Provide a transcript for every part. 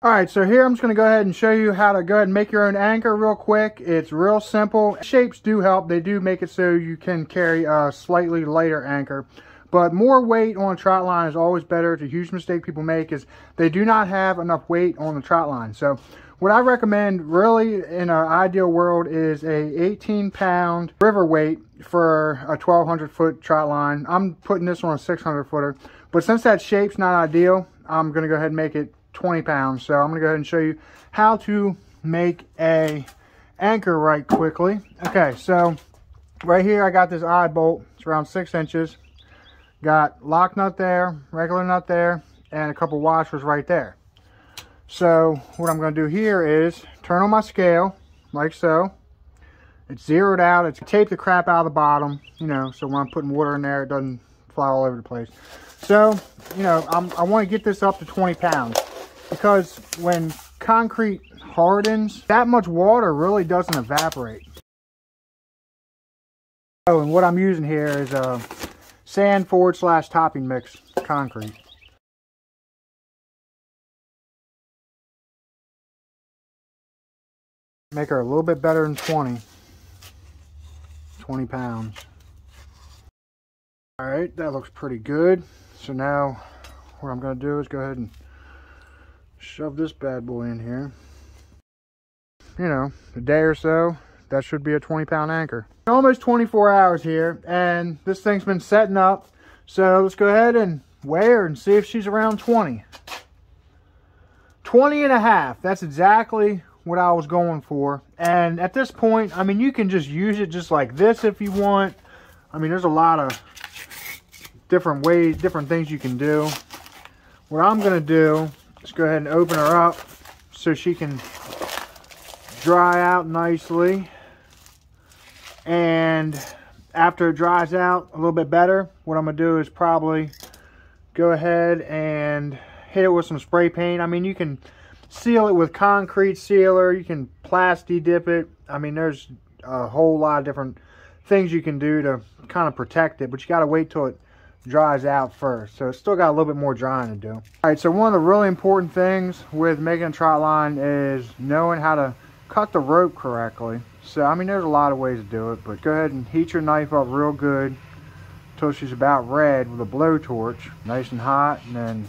All right, so here I'm just going to go ahead and show you how to go ahead and make your own anchor real quick. It's real simple. Shapes do help. They do make it so you can carry a slightly lighter anchor. But more weight on a trot line is always better. It's a huge mistake people make is they do not have enough weight on the trot line. So what I recommend really in an ideal world is a 18-pound river weight for a 1,200 foot trot line. I'm putting this on a 600 footer. But since that shape's not ideal, I'm going to go ahead and make it 20 pounds. So I'm going to go ahead and show you how to make a anchor right quickly. Okay, so right here I got this eye bolt. It's around 6 inches. Got lock nut there, regular nut there, and a couple washers right there. So what I'm going to do here is turn on my scale like so. It's zeroed out. It's taped the crap out of the bottom, you know, so when I'm putting water in there it doesn't fly all over the place. So, you know, I want to get this up to 20 pounds. Because when concrete hardens, that much water really doesn't evaporate. Oh, and what I'm using here is a sand / topping mix concrete. Make her a little bit better than 20 pounds. All right, that looks pretty good. So now what I'm going to do is go ahead and shove this bad boy in here. You know, a day or so, that should be a 20-pound anchor. Almost 24 hours here, and this thing's been setting up. So let's go ahead and weigh her and see if she's around 20. 20 and a half. That's exactly what I was going for. And at this point, I mean, you can just use it just like this if you want. I mean, there's a lot of different ways, different things you can do. What I'm going to do, let's go ahead and open her up so she can dry out nicely. And after it dries out a little bit better, what I'm going to do is probably go ahead and hit it with some spray paint. I mean, you can seal it with concrete sealer. You can plasti dip it. I mean, there's a whole lot of different things you can do to kind of protect it. But you got to wait till it dries out first, so it's still got a little bit more drying to do. All right, so one of the really important things with making a trot line is knowing how to cut the rope correctly. So I mean, there's a lot of ways to do it, but go ahead and heat your knife up real good until she's about red with a blowtorch, nice and hot, and then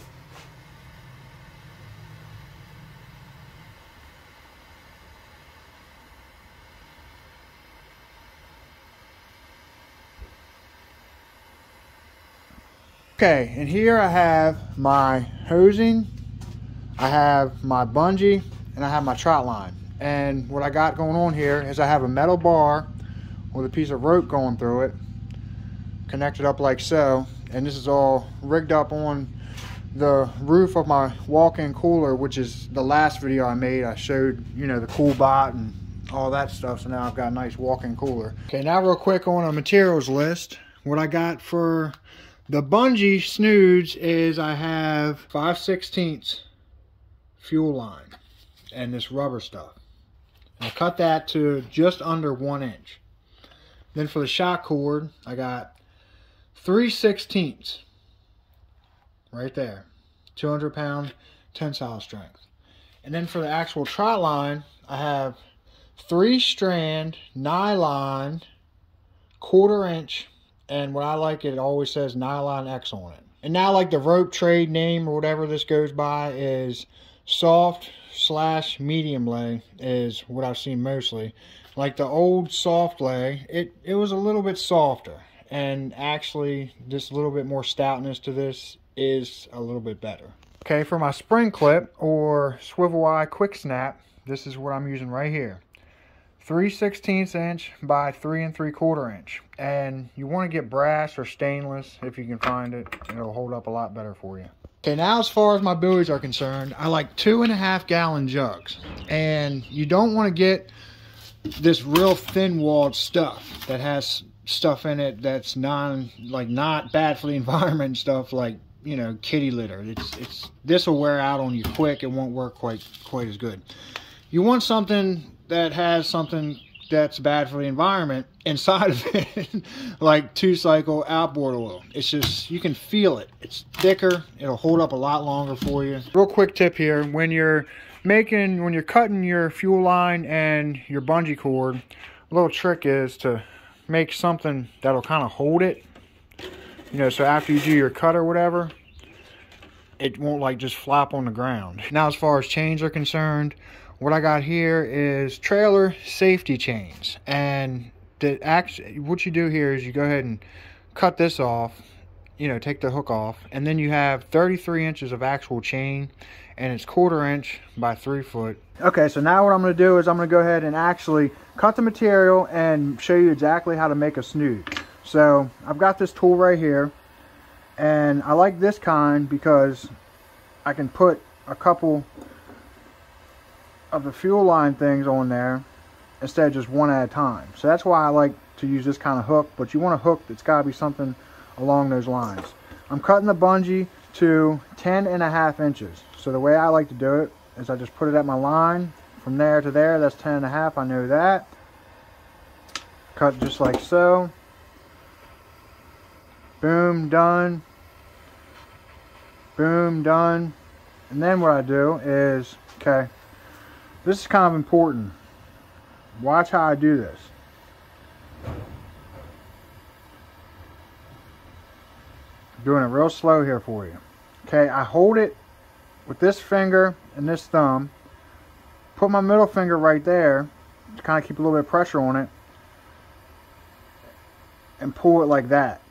okay, and here I have my hosing, I have my bungee, and I have my trot line. And what I got going on here is I have a metal bar with a piece of rope going through it, connected up like so, and this is all rigged up on the roof of my walk-in cooler, which is the last video I made. I showed, you know, the cool bot and all that stuff, so now I've got a nice walk-in cooler. Okay, now real quick on a materials list, what I got for the Bungee Snoods is I have 5/16 fuel line and this rubber stuff. I cut that to just under 1 inch. Then for the shock cord, I got 3/16 right there, 200 pound tensile strength. And then for the actual trot line, I have 3-strand nylon 1/4 inch. And what I like, it always says Nylon X on it. And now, like the rope trade name or whatever this goes by is soft/medium lay is what I've seen mostly. Like the old soft lay, it was a little bit softer. And actually, just a little bit more stoutness to this is a little bit better. Okay, for my spring clip or swivel eye quick snap, this is what I'm using right here. 3/16 inch by 3 3/4 inch, and you want to get brass or stainless if you can find it. It'll hold up a lot better for you. Okay, now as far as my buoys are concerned, I like 2.5 gallon jugs, and you don't want to get this real thin walled stuff that has stuff in it that's not bad for the environment and stuff, like, you know, kitty litter. This will wear out on you quick. It won't work quite as good. You want something that has something that's bad for the environment inside of it, like 2-cycle outboard oil. It's just, you can feel it. It's thicker. It'll hold up a lot longer for you. Real quick tip here, when you're cutting your fuel line and your bungee cord, a little trick is to make something that'll kind of hold it. You know, so after you do your cut or whatever, it won't like just flop on the ground. Now, as far as chains are concerned, what I got here is trailer safety chains. And what you do here is you go ahead and cut this off, you know, take the hook off, and then you have 33 inches of actual chain, and it's 1/4 inch by 3 foot. Okay, so now what I'm going to do is I'm going to go ahead and actually cut the material and show you exactly how to make a snood. So I've got this tool right here, and I like this kind because I can put a couple of the fuel line things on there instead of just one at a time. So that's why I like to use this kind of hook, but you want a hook that's got to be something along those lines. I'm cutting the bungee to 10.5 inches. So the way I like to do it is I just put it at my line. From there to there, that's 10.5, I know that. Cut just like so. Boom, done. Boom, done. And then what I do is, okay, this is kind of important. Watch how I do this. I'm doing it real slow here for you. Okay, I hold it with this finger and this thumb. Put my middle finger right there to kind of keep a little bit of pressure on it. And pull it like that.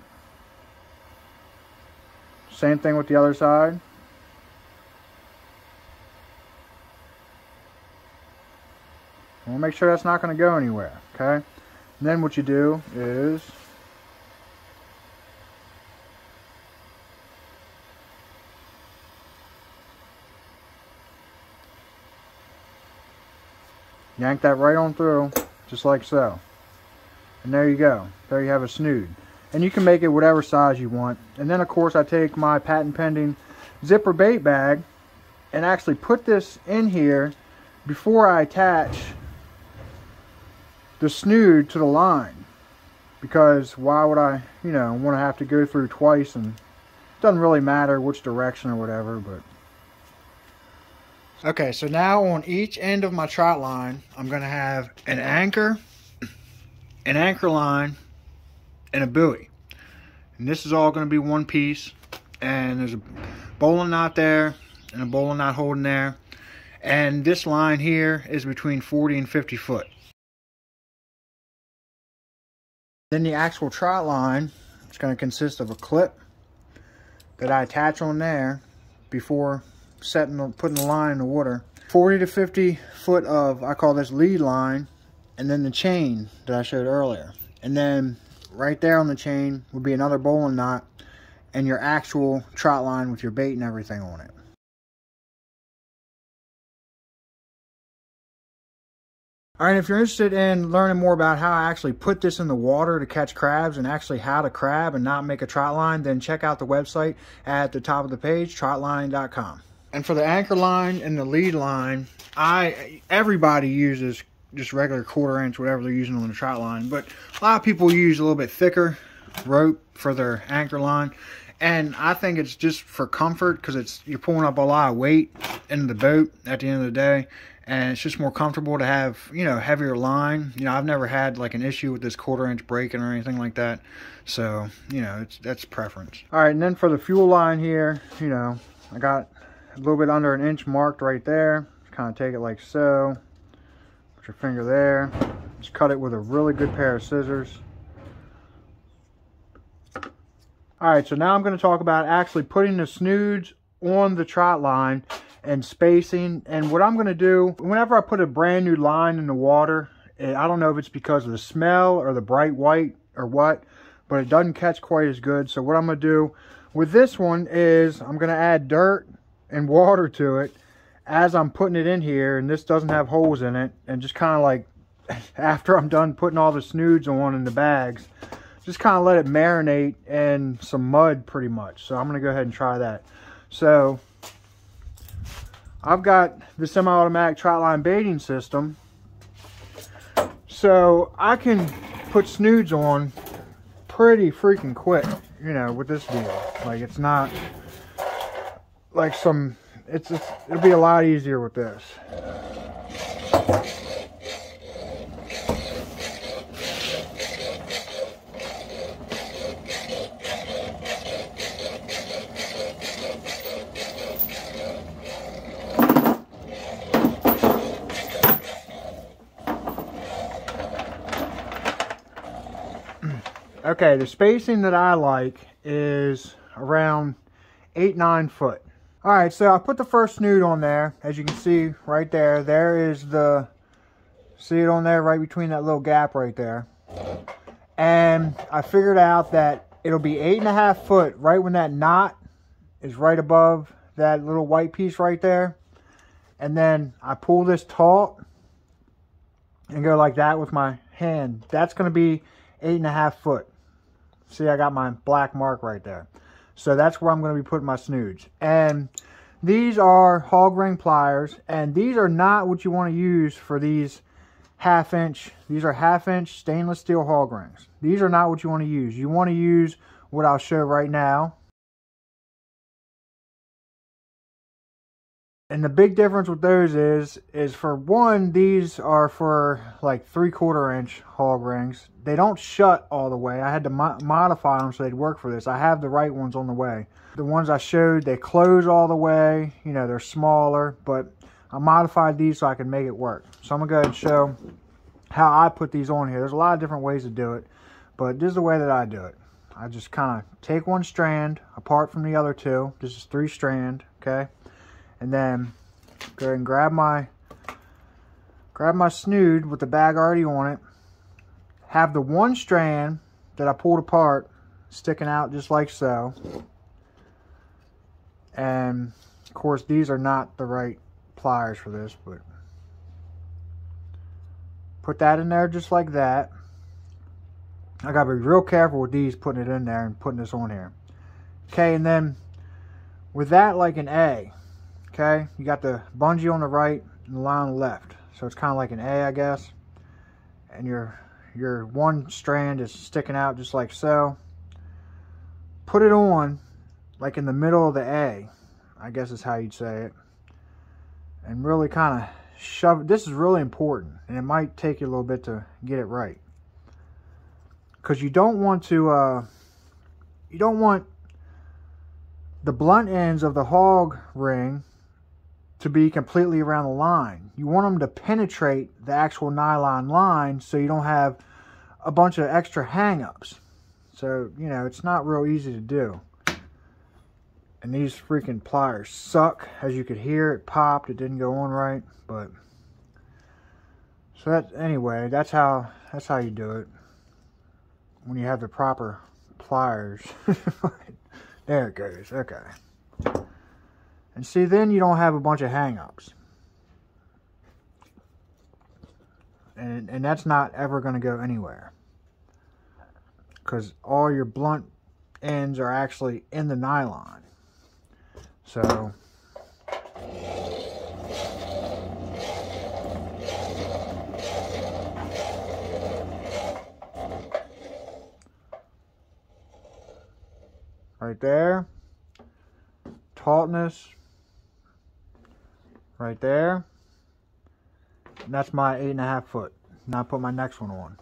Same thing with the other side. We'll make sure that's not going to go anywhere, okay? And then what you do is yank that right on through, just like so. And there you go. There you have a snood. And you can make it whatever size you want. And then of course I take my patent pending zipper bait bag and actually put this in here before I attach the snood to the line, because why would I, you know, want to have to go through twice, and it doesn't really matter which direction or whatever. But okay, so now on each end of my trot line I'm going to have an anchor, an anchor line, and a buoy, and this is all going to be one piece. And there's a bowline knot there and a bowline knot holding there, and this line here is between 40 and 50 foot. Then the actual trot line is going to consist of a clip that I attach on there before putting the line in the water. 40 to 50 foot of, I call this lead line, and then the chain that I showed earlier. And then right there on the chain would be another bowline knot and your actual trot line with your bait and everything on it. Alright, if you're interested in learning more about how I actually put this in the water to catch crabs and actually how to crab and not make a trot line, then check out the website at the top of the page, trotline.com. And for the anchor line and the lead line, everybody uses just regular 1/4 inch, whatever they're using on the trot line. But a lot of people use a little bit thicker rope for their anchor line. And I think it's just for comfort, because you're pulling up a lot of weight into the boat at the end of the day. And it's just more comfortable to have, you know, heavier line. You know, I've never had like an issue with this 1/4 inch breaking or anything like that. So, you know, that's preference. All right, and then for the fuel line here, you know, I got a little bit under 1 inch marked right there. Just kind of take it like so. Put your finger there. Just cut it with a really good pair of scissors. All right, so now I'm going to talk about actually putting the snoods on the trot line and spacing. And what I'm going to do, whenever I put a brand new line in the water, I don't know if it's because of the smell or the bright white or what, but it doesn't catch quite as good. So what I'm going to do with this one is I'm going to add dirt and water to it as I'm putting it in here, and this doesn't have holes in it, and just kind of like after I'm done putting all the snoods on in the bags, just kind of let it marinate in some mud pretty much. So I'm going to go ahead and try that. So I've got the semi-automatic trotline baiting system So I can put Snoods on pretty freaking quick, you know, with this deal. Like, it's not like some, it'll be a lot easier with this. Okay, the spacing that I like is around 8-9 foot. Alright, so I put the first snood on there. As you can see right there, there is the, see it on there right between that little gap right there. And I figured out that it'll be 8.5 foot right when that knot is right above that little white piece right there. And then I pull this taut and go like that with my hand. That's going to be 8.5 foot. See, I got my black mark right there. So that's where I'm going to be putting my Snoods. And these are Hog Ring Pliers. And these are not what you want to use for these half-inch. These are half-inch stainless steel hog rings. These are not what you want to use. You want to use what I'll show right now. And the big difference with those is for one, these are for like 3/4 inch hog rings. They don't shut all the way. I had to modify them so they'd work for this. I have the right ones on the way. The ones I showed, they close all the way. You know, they're smaller, but I modified these so I can make it work. So I'm going to go ahead and show how I put these on here. There's a lot of different ways to do it, but this is the way that I do it. I just kind of take one strand apart from the other two. This is 3 strand, okay? And then go ahead and grab my snood with the bag already on it. Have the one strand that I pulled apart sticking out just like so. And of course these are not the right pliers for this, but put that in there just like that. I gotta be real careful with these, putting it in there and putting this on here. Okay, and then with that like an A. Okay, you got the bungee on the right and the line on the left. So it's kind of like an A, I guess. And your one strand is sticking out just like so. Put it on like in the middle of the A, I guess is how you'd say it. And really kind of shove it. This is really important, and it might take you a little bit to get it right. Because you don't want to, you don't want the blunt ends of the hog ring to be completely around the line. You want them to penetrate the actual nylon line so you don't have a bunch of extra hang-ups. So, you know, it's not real easy to do. And these freaking pliers suck. As you could hear, it popped. It didn't go on right. But so that, anyway, that's how you do it when you have the proper pliers. There it goes. Okay. And see, then you don't have a bunch of hang-ups. And that's not ever going to go anywhere. Because all your blunt ends are actually in the nylon. So right there. Tautness. Right there. And that's my 8.5 foot. Now I put my next one on.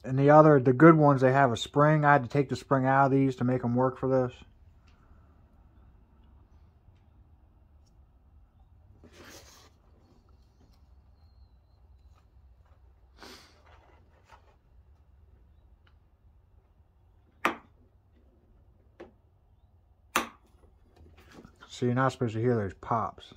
And the good ones, they have a spring. I had to take the spring out of these to make them work for this. So you're not supposed to hear those pops.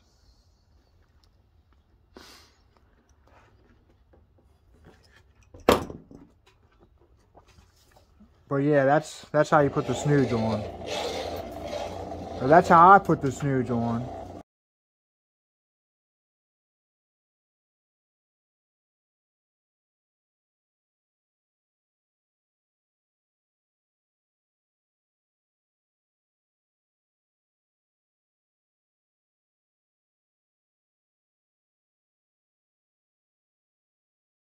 But yeah, that's how you put the Snoods on. Or that's how I put the Snoods on.